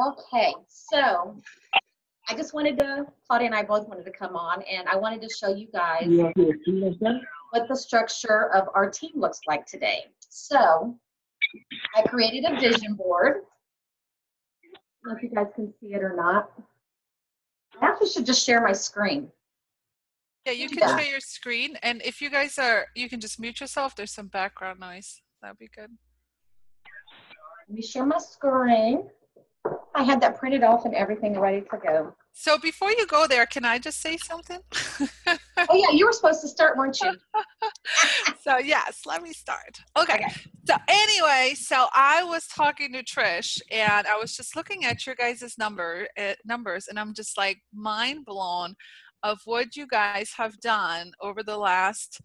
Okay, so I just wanted to, Claudia and I both wanted to come on, and I wanted to show you guys what the structure of our team looks like today. So I created a vision board. I don't know if you guys can see it or not. I actually should just share my screen. Yeah, you can share your screen, and if you guys are, you can just mute yourself. There's some background noise. That'd be good. Let me share my screen. I had that printed off and everything ready to go. So before you go there, can I just say something? Oh yeah, you were supposed to start, weren't you? So yes, let me start. Okay. So anyway, so I was talking to Trish, and I was just looking at your guys' numbers, and I'm just like mind blown of what you guys have done over the last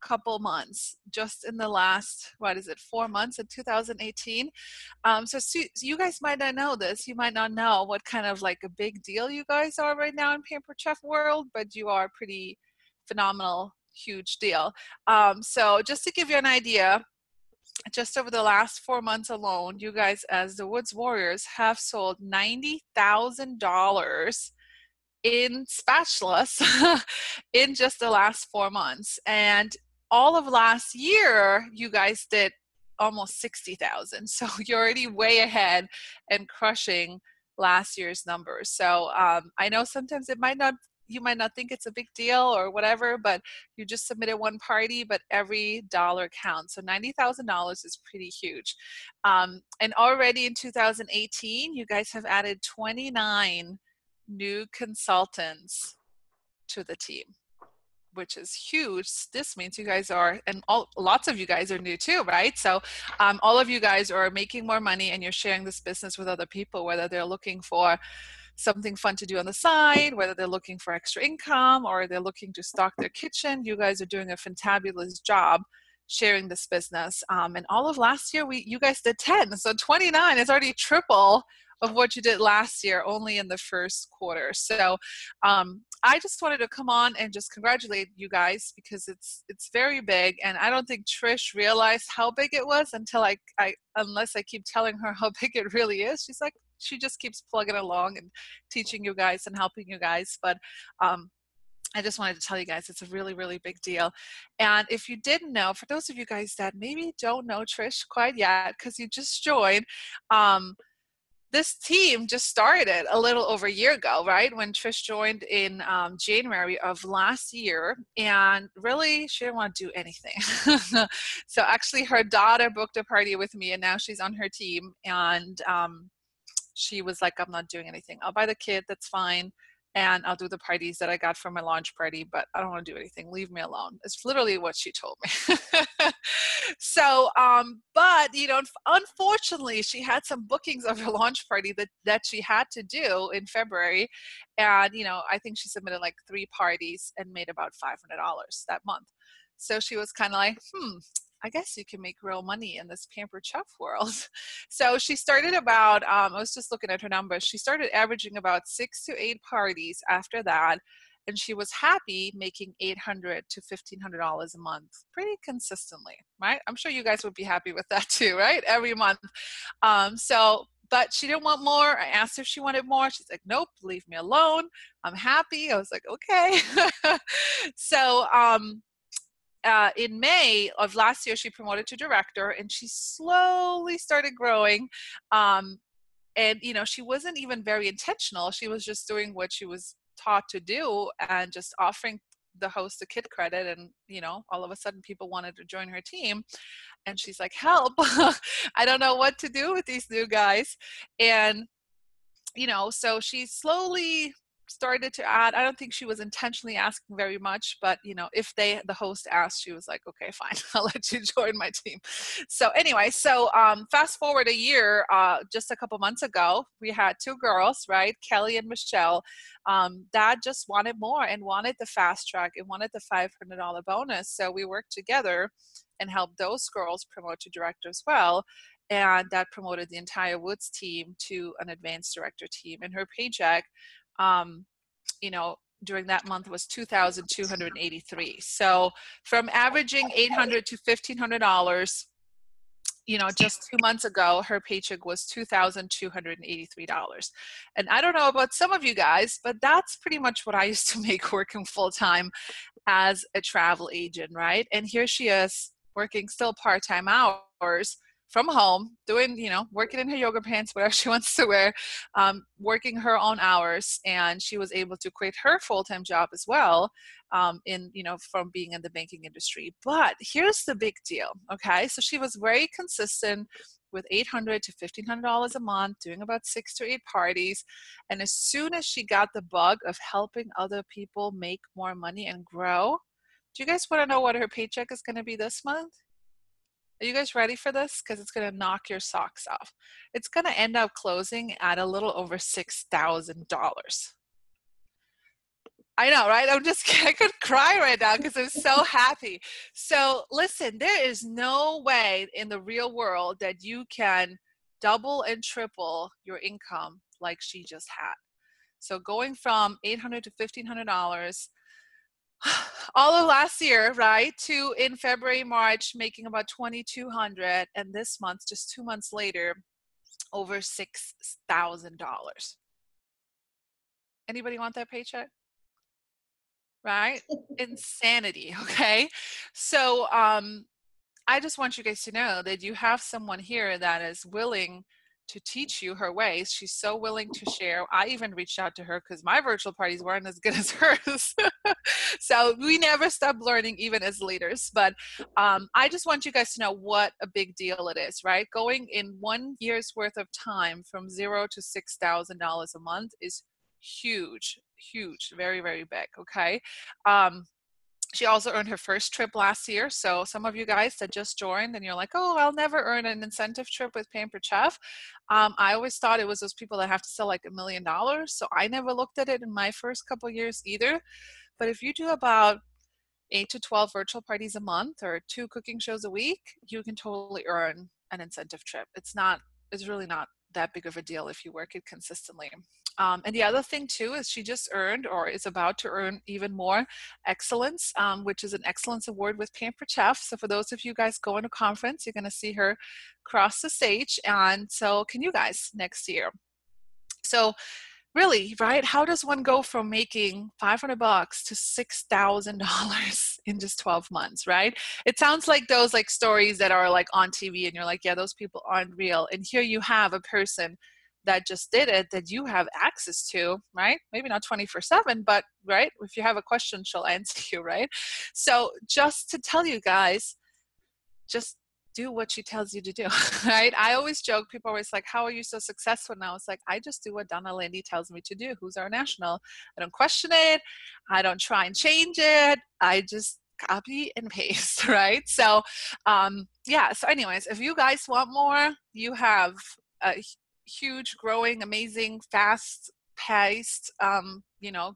couple months, just in the last, 4 months in 2018. So you guys might not know this. You might not know what kind of like a big deal you guys are right now in Pampered Chef world, but you are pretty phenomenal, huge deal. So just to give you an idea, just over the last 4 months alone, you guys as the Woods Warriors have sold $90,000 in spatulas in just the last 4 months. And all of last year, you guys did almost 60,000. So you're already way ahead and crushing last year's numbers. So I know sometimes you might not think it's a big deal or whatever, but you just submitted one party, but every dollar counts. So $90,000 is pretty huge. And already in 2018, you guys have added 29 new consultants to the team, which is huge. This means you guys are, and lots of you guys are new too, right? So all of you guys are making more money, and you're sharing this business with other people, whether they're looking for something fun to do on the side, whether they're looking for extra income, or they're looking to stock their kitchen. You guys are doing a fantabulous job sharing this business. And all of last year, you guys did 10. So 29 is already triple of what you did last year, only in the first quarter. So I just wanted to come on and just congratulate you guys, because it's very big, and I don't think Trish realized how big it was until unless I keep telling her how big it really is. She's like, she just keeps plugging along and teaching you guys and helping you guys. But I just wanted to tell you guys it's a really, really big deal. And if you didn't know, for those of you guys that maybe don't know Trish quite yet because you just joined, this team just started a little over a year ago, right? When Trish joined in January of last year, and really she didn't want to do anything. So actually her daughter booked a party with me, and now she's on her team. And she was like, I'm not doing anything. I'll buy the kit, that's fine. And I'll do the parties that I got for my launch party, but I don't want to do anything. Leave me alone. It's literally what she told me. So, but, unfortunately, she had some bookings of her launch party that she had to do in February. And, I think she submitted like 3 parties and made about $500 that month. So she was kind of like, I guess you can make real money in this Pampered Chef world. So she started about, I was just looking at her numbers, she started averaging about 6 to 8 parties after that. And she was happy making $800 to $1,500 a month pretty consistently, right? I'm sure you guys would be happy with that too, right? Every month. But she didn't want more. I asked her if she wanted more. She's like, nope, leave me alone. I'm happy. I was like, okay. So, in May of last year, she promoted to director, and she slowly started growing. And, she wasn't even very intentional. She was just doing what she was taught to do and just offering the host a kid credit. And, all of a sudden people wanted to join her team. And she's like, help, I don't know what to do with these new guys. And, so she slowly started to add. I don't think she was intentionally asking very much, but if the host asked, she was like, okay, fine, I'll let you join my team. So anyway, fast forward a year, just a couple months ago, we had 2 girls, right? Kelly and Michelle, that just wanted more and wanted the fast track and wanted the $500 bonus. So we worked together and helped those girls promote to director as well. And that promoted the entire Woods team to an advanced director team. And her paycheck, during that month was $2,283. So from averaging $800 to $1,500 you know, just 2 months ago, her paycheck was $2,283. And I don't know about some of you guys, but that's pretty much what I used to make working full time as a travel agent, right? And here she is working still part-time hours from home, doing, you know, working in her yoga pants, whatever she wants to wear, working her own hours. And she was able to quit her full-time job as well, in, you know, from being in the banking industry. But here's the big deal, okay? So she was very consistent with $800 to $1,500 a month, doing about 6 to 8 parties. And as soon as she got the bug of helping other people make more money and grow, do you guys want to know what her paycheck is going to be this month? Are you guys ready for this? Because it's going to knock your socks off. It's going to end up closing at a little over $6,000. I know, right? I could cry right now because I'm so happy. So listen, there is no way in the real world that you can double and triple your income like she just had. So going from $800 to $1,500 all of last year, right, to in February, March, making about $2,200, and this month, just 2 months later, over $6,000. Anybody want that paycheck? Right? Insanity, okay? So I just want you guys to know that you have someone here that is willing to teach you her ways. She's so willing to share. I even reached out to her because my virtual parties weren't as good as hers. So we never stop learning, even as leaders. But I just want you guys to know what a big deal it is, right? Going in 1 year's worth of time from $0 to $6,000 a month is huge, huge, very, very big, okay? She also earned her first trip last year. So some of you guys that just joined and you're like, oh, I'll never earn an incentive trip with Pampered Chef. I always thought it was those people that have to sell like $1 million. So I never looked at it in my first couple of years either. But if you do about 8 to 12 virtual parties a month or 2 cooking shows a week, you can totally earn an incentive trip. It's really not that big of a deal if you work it consistently. And the other thing too is she just earned or is about to earn even more excellence, which is an excellence award with Pampered Chef. So for those of you guys going to conference, you're going to see her cross the stage, and so can you guys next year. So really, right? How does one go from making $500 to $6,000 in just 12 months, right? It sounds like those like stories that are like on TV and you're like, yeah, those people aren't real. And here you have a person that just did it that you have access to, right? Maybe not 24/7, but right? If you have a question, she'll answer you, right? So just to tell you guys, just do what she tells you to do, right? I always joke, people are always like, how are you so successful now? It's like, I just do what Donna Landy tells me to do. Who's our national? I don't question it. I don't try and change it. I just copy and paste, right? So, yeah. So anyways, if you guys want more, you have a huge, growing, amazing, fast-paced,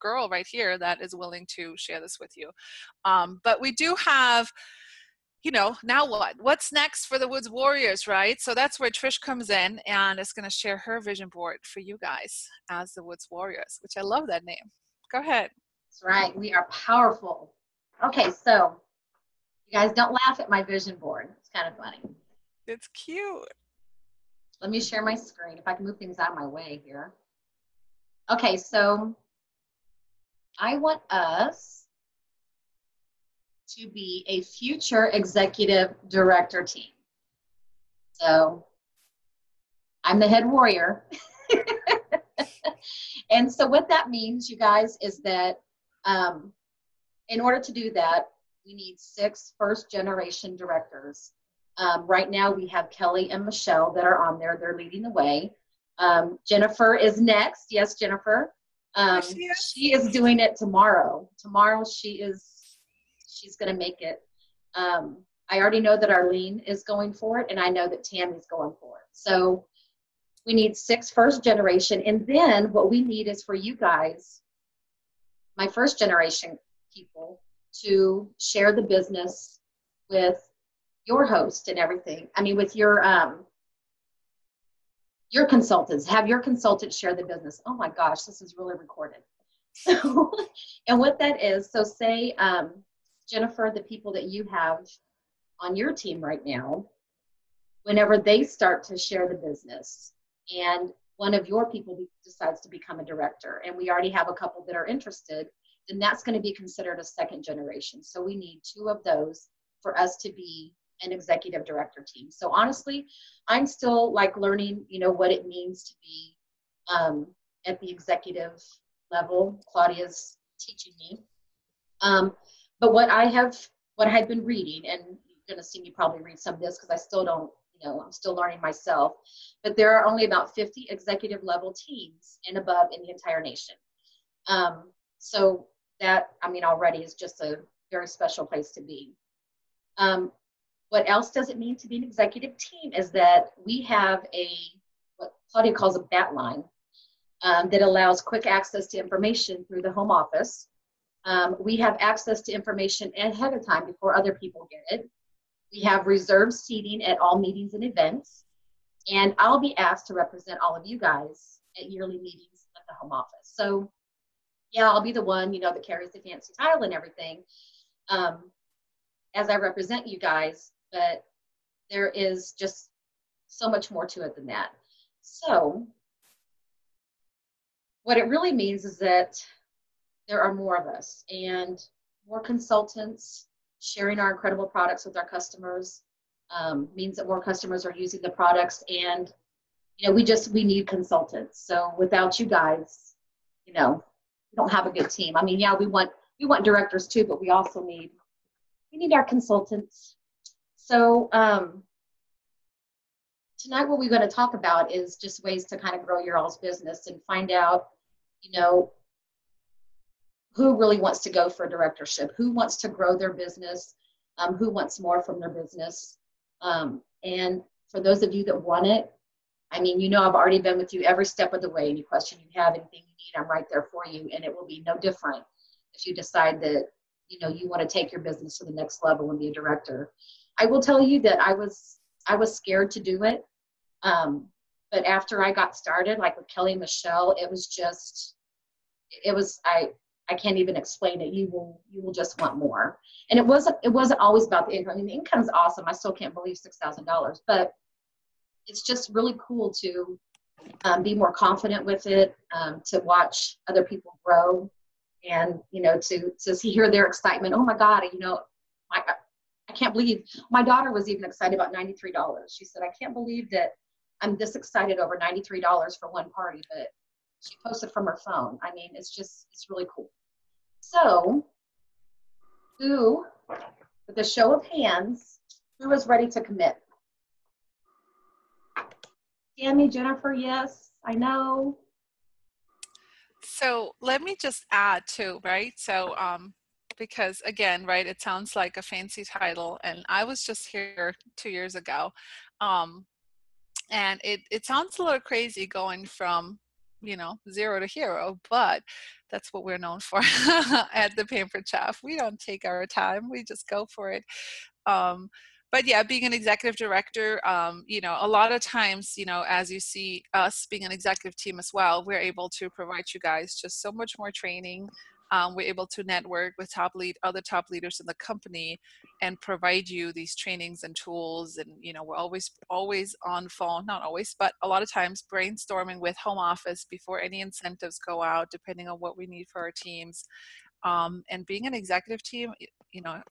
girl right here that is willing to share this with you. But we do have, now what? What's next for the Woods Warriors, right? So that's where Trish comes in and is going to share her vision board for you guys as the Woods Warriors, which I love that name. Go ahead. That's right. We are powerful. Okay, so you guys don't laugh at my vision board. It's kind of funny. It's cute. Let me share my screen if I can move things out of my way here. Okay, so I want us to be a future executive director team. So I'm the head warrior. And so what that means, you guys, is that in order to do that, we need 6 first-generation directors. Right now we have Kelly and Michelle that are on there. They're leading the way. Jennifer is next. Yes, Jennifer. She is doing it tomorrow. Tomorrow she's going to make it. I already know that Arlene is going for it, and I know that Tammy's going for it. So we need 6 first generation. And then what we need is for you guys, my first generation people, to share the business with your host and everything. I mean, with your consultants. Have your consultants share the business. Oh my gosh, this is really recorded. So, and what that is, so say, Jennifer, the people that you have on your team right now, whenever they start to share the business and one of your people decides to become a director, and we already have a couple that are interested, then that's going to be considered a second generation. So we need 2 of those for us to be an executive director team. So honestly, I'm still like learning, what it means to be at the executive level. Claudia's teaching me. But what I've been reading, and you're going to see me probably read some of this because I still don't, I'm still learning myself, but there are only about 50 executive level teams and above in the entire nation. So that, already is just a very special place to be. What else does it mean to be an executive team is that we have what Claudia calls a BAT line that allows quick access to information through the home office. We have access to information ahead of time before other people get it. We have reserved seating at all meetings and events. And I'll be asked to represent all of you guys at yearly meetings at the home office. So yeah, I'll be the one, that carries the fancy title and everything as I represent you guys, but there is just so much more to it than that. So what it really means is that there are more of us and more consultants sharing our incredible products with our customers. Means that more customers are using the products, and we need consultants. So without you guys, we don't have a good team. Yeah, we want directors too, but we also need our consultants. So tonight what we're going to talk about is just ways to kind of grow your all's business and find out, who really wants to go for directorship, who wants to grow their business, who wants more from their business. And for those of you that want it, I've already been with you every step of the way. Any question you have, anything you need, I'm right there for you. And it will be no different if you decide that, you want to take your business to the next level and be a director. I will tell you that I was scared to do it. But after I got started, like with Kelly and Michelle, I can't even explain it. You will just want more. And it wasn't always about the income. The income's awesome. I still can't believe $6,000, but it's just really cool to be more confident with it, to watch other people grow, and to hear their excitement. Oh my God, I can't believe my daughter was even excited about $93. She said, I can't believe that I'm this excited over $93 for one party, but she posted from her phone. It's really cool. So, with a show of hands, who is ready to commit? Tammy, Jennifer, yes, I know. So let me just add too, right? So, because again, right, it sounds like a fancy title, and I was just here 2 years ago. And it sounds a little crazy going from, 0 to hero, but that's what we're known for at the Pampered Chef. We don't take our time, we just go for it. But yeah, being an executive director, a lot of times, as you see us being an executive team as well, we're able to provide you guys just so much more training. We're able to network with other top leaders in the company and provide you these trainings and tools. And, we're always on phone, not always, but a lot of times brainstorming with home office before any incentives go out, depending on what we need for our teams. And being an executive team,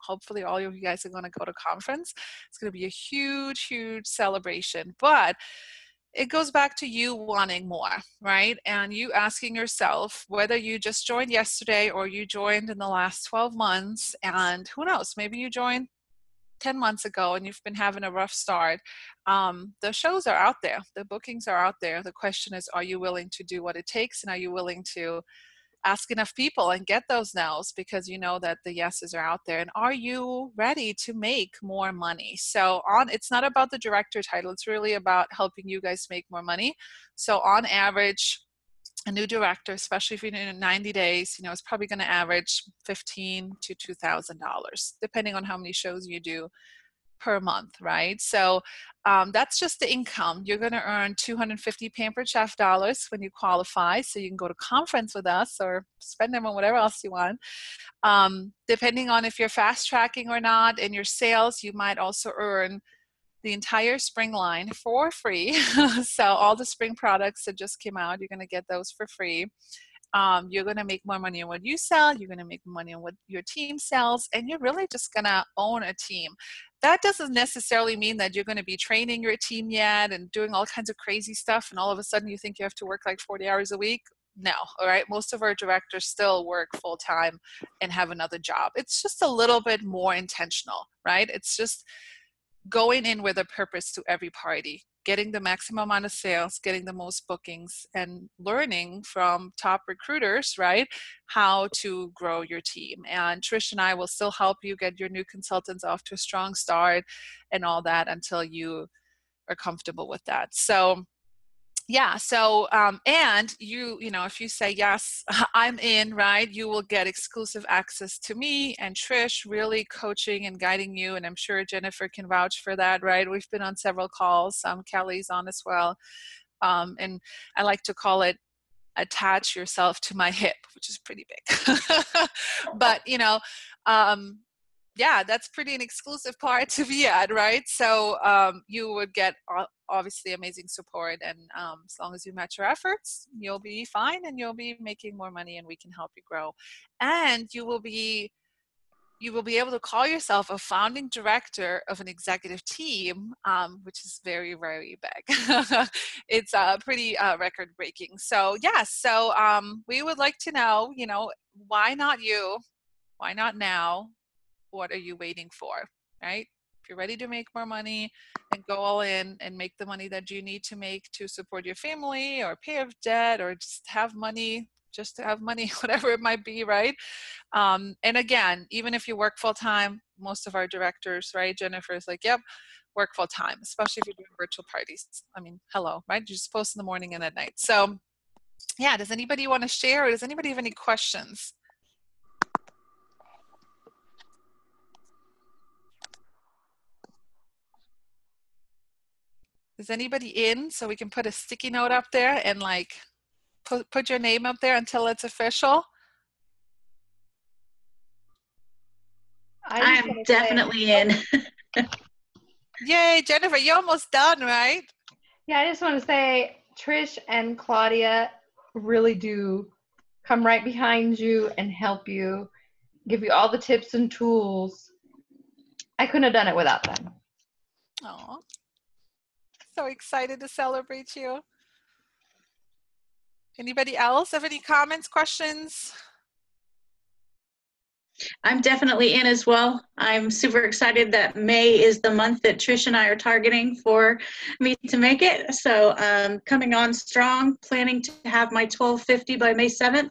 hopefully all of you guys are going to go to conference. It's going to be a huge, huge celebration. But it goes back to you wanting more, right? And you asking yourself whether you just joined yesterday or you joined in the last 12 months. And who knows, maybe you joined 10 months ago and you've been having a rough start. The shows are out there. The bookings are out there. The question is, are you willing to do what it takes? And are you willing to ask enough people and get those no's, because you know that the yeses are out there? And are you ready to make more money? So it's not about the director title. It's really about helping you guys make more money. So on average, a new director, especially if you're in 90 days, is probably going to average $1,500 to $2,000, depending on how many shows you do per month, right? So that's just the income. You're going to earn 250 Pampered Chef dollars when you qualify, so you can go to conference with us or spend them on whatever else you want. Depending on if you're fast tracking or not in your sales, you might also earn the entire spring line for free. So all the spring products that just came out, you're going to get those for free. You're going to make more money on what you sell. You're going to make money on what your team sells, and you're really just going to own a team. That doesn't necessarily mean that you're going to be training your team yet and doing all kinds of crazy stuff, and all of a sudden you think you have to work like 40 hours a week. No, all right? Most of our directors still work full-time and have another job. It's just a little bit more intentional, right? It's just going in with a purpose to every party, getting the maximum amount of sales, getting the most bookings, and learning from top recruiters, right, how to grow your team. And Trish and I will still help you get your new consultants off to a strong start and all that until you are comfortable with that. So yeah, so and you know, if you say yes, I'm in, right, you will get exclusive access to me and Trish, really coaching and guiding you, and I'm sure Jennifer can vouch for that, right? We've been on several calls. Kelly's on as well, and I like to call it attach yourself to my hip, which is pretty big. But you know, yeah, that's pretty an exclusive part to be at, right? So you would get obviously amazing support, and as long as you match your efforts, you'll be fine, and you'll be making more money, and we can help you grow. And you will be able to call yourself a founding director of an executive team, which is very, very big. It's pretty record breaking. So yes, so we would like to know, you know, why not you? Why not now? What are you waiting for, right? If you're ready to make more money and go all in and make the money that you need to make to support your family or pay off debt or just have money, just to have money, whatever it might be, right? And again, even if you work full-time, most of our directors, right, Jennifer is like, yep, work full-time, especially if you're doing virtual parties. I mean, hello, right? You just post in the morning and at night. So yeah, does anybody want to share, or does anybody have any questions? Is anybody in, so we can put a sticky note up there and like put your name up there until it's official? I am definitely in. Yay, Jennifer, you're almost done, right? Yeah, I just want to say Trish and Claudia really do come right behind you and help you, give you all the tips and tools. I couldn't have done it without them. Oh, so excited to celebrate you. Anybody else have any comments, questions? I'm definitely in as well. I'm super excited that May is the month that Trish and I are targeting for me to make it. So coming on strong, planning to have my 1250 by May 7th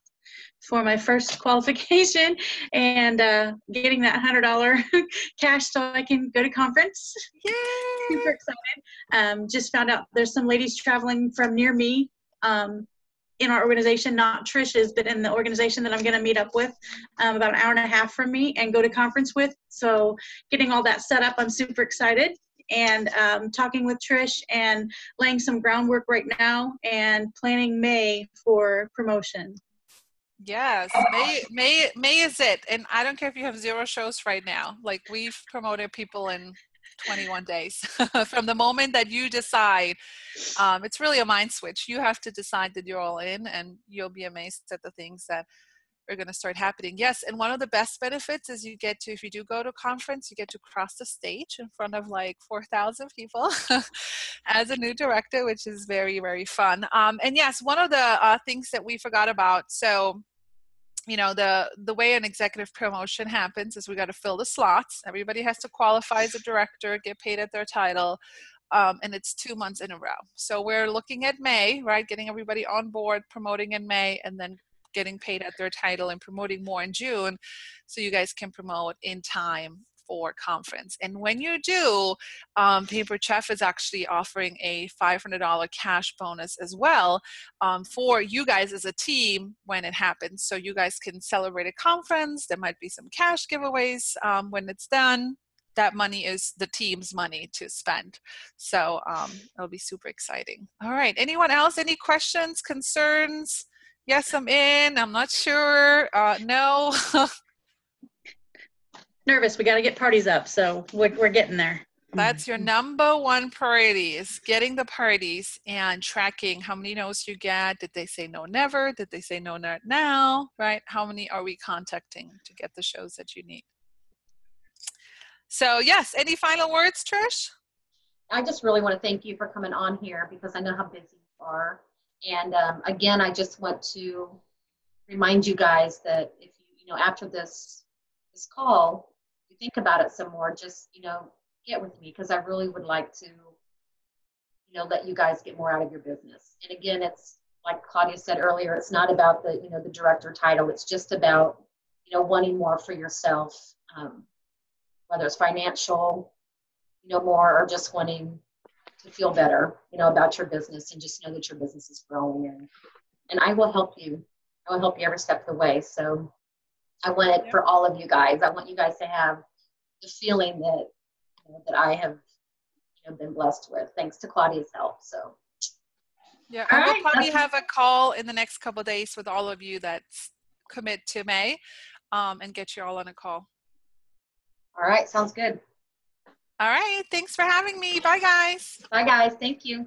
for my first qualification, and getting that $100 cash so I can go to conference. Yay! Super excited. Just found out there's some ladies traveling from near me in our organization, not Trish's, but in the organization that I'm going to meet up with about an hour and a half from me and go to conference with. So getting all that set up, I'm super excited, and talking with Trish and laying some groundwork right now and planning May for promotion. Yes, May is it. And I don't care if you have 0 shows right now. Like, we've promoted people in 21 days from the moment that you decide. It's really a mind switch. You have to decide that you're all in, and you'll be amazed at the things that are going to start happening. Yes, and one of the best benefits is you get to, if you do go to a conference, you get to cross the stage in front of like 4,000 people as a new director, which is very, very fun. And yes, one of the things that we forgot about, so you know, the way an executive promotion happens is we got to fill the slots. Everybody has to qualify as a director, get paid at their title, and it's 2 months in a row. So we're looking at May, right, getting everybody on board, promoting in May, and then getting paid at their title and promoting more in June, so you guys can promote in time for conference. And when you do, Paper Chef is actually offering a $500 cash bonus as well for you guys as a team when it happens. So you guys can celebrate a conference. There might be some cash giveaways when it's done. That money is the team's money to spend. So it'll be super exciting. All right. Anyone else? Any questions, concerns? Yes, I'm in. I'm not sure. No. Nervous. We got to get parties up, so we're getting there. That's your number one priority, is getting the parties and tracking how many no's you get. Did they say no never? Did they say no not now? Right? How many are we contacting to get the shows that you need? So yes, any final words, Trish? I just really want to thank you for coming on here because I know how busy you are. And again, I just want to remind you guys that if you, after this call, you think about it some more, just, get with me because I really would like to, let you guys get more out of your business. And again, it's like Claudia said earlier, it's not about the, the director title. It's just about, wanting more for yourself, whether it's financial, more, or just wanting to feel better, about your business and just know that your business is growing. And I will help you. I will help you every step of the way. So I want it for all of you guys. I want you guys to have the feeling that, that I have, been blessed with, thanks to Claudia's help. So. Yeah, and we'll probably have a call in the next couple of days with all of you that commit to May, and get you all on a call. All right, sounds good. All right, thanks for having me. Bye, guys. Bye, guys. Thank you.